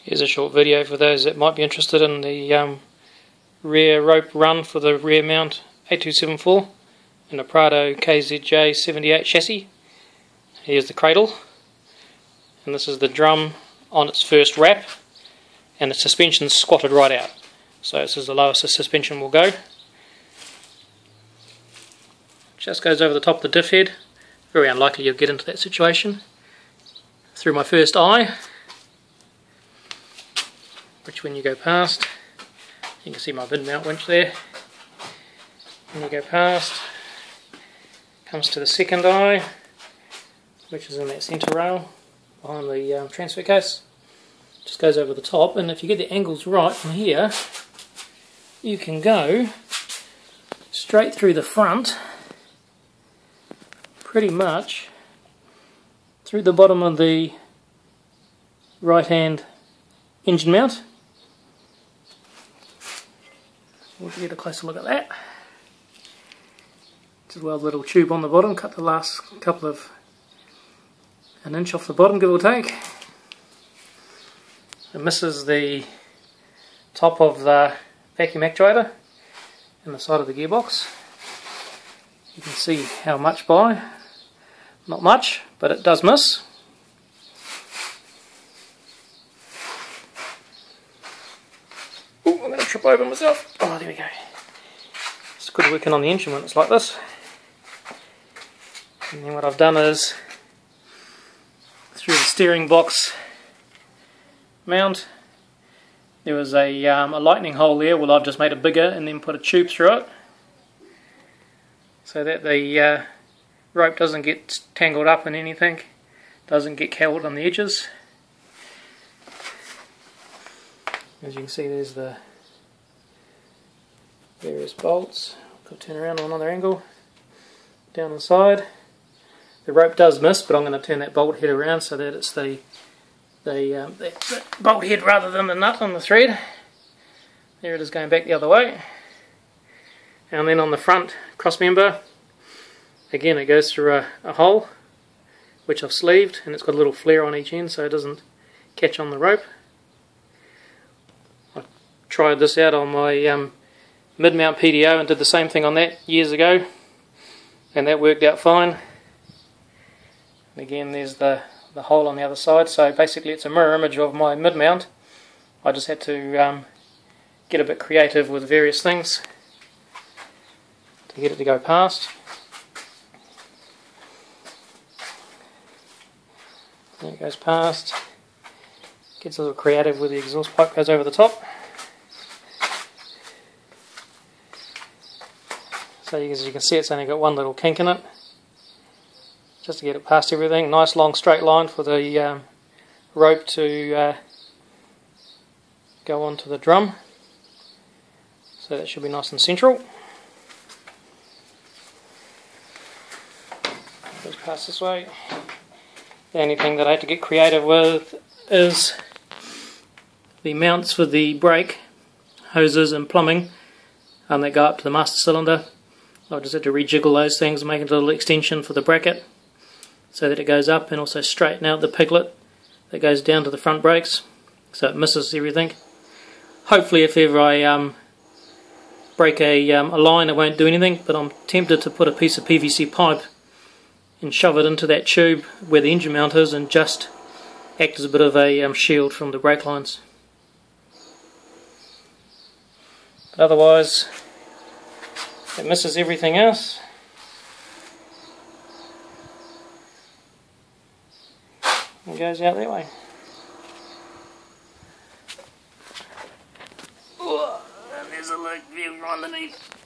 Here's a short video for those that might be interested in the rear rope run for the rear mount 8274 in a Prado KZJ78 chassis. Here's the cradle, and this is the drum on its first wrap, and the suspension's squatted right out. So this is the lowest the suspension will go. Just goes over the top of the diff head. Very unlikely you'll get into that situation. Through my first eye, which when you go past, you can see my mid-mount winch there. When you go past, comes to the second eye, which is in that centre rail behind the transfer case. Just goes over the top, and if you get the angles right from here, you can go straight through the front, pretty much through the bottom of the right hand engine mount. We'll get a closer look at that. Just a weld little tube on the bottom, cut the last couple of an inch off the bottom, give or take. It misses the top of the vacuum actuator and the side of the gearbox. You can see how much by. Not much, but it does miss. Ooh, I'm going to trip over myself. Oh, there we go. It's good working on the engine when it's like this. And then what I've done is, through the steering box mount, there was a lightning hole there. Well, I've just made it bigger and then put a tube through it, so that the rope doesn't get tangled up in anything, doesn't get caught on the edges. As you can see, there's the various bolts. I'll turn around on another angle. Down the side, the rope does miss, but I'm going to turn that bolt head around so that it's the bolt head rather than the nut on the thread. There it is, going back the other way. And then on the front cross member, again it goes through a hole which I've sleeved, and it's got a little flare on each end so it doesn't catch on the rope. I tried this out on my mid-mount PDO and did the same thing on that years ago, and that worked out fine. And again, there's the hole on the other side, so basically it's a mirror image of my mid-mount. I just had to get a bit creative with various things to get it to go past. There it goes past. Gets a little creative with the exhaust pipe goes over the top. So as you can see, it's only got one little kink in it, just to get it past everything. Nice long straight line for the rope to go onto the drum. So that should be nice and central. Goes past this way. The only thing that I had to get creative with is the mounts for the brake hoses and plumbing, and they go up to the master cylinder. I just had to rejiggle those things and make a little extension for the bracket so that it goes up, and also straighten out the piglet that goes down to the front brakes so it misses everything. Hopefully if ever I break a line it won't do anything, but I'm tempted to put a piece of PVC pipe and shove it into that tube where the engine mount is and just act as a bit of a shield from the brake lines. But otherwise it misses everything else. And goes out that way. Ooh, and there's a look view right underneath.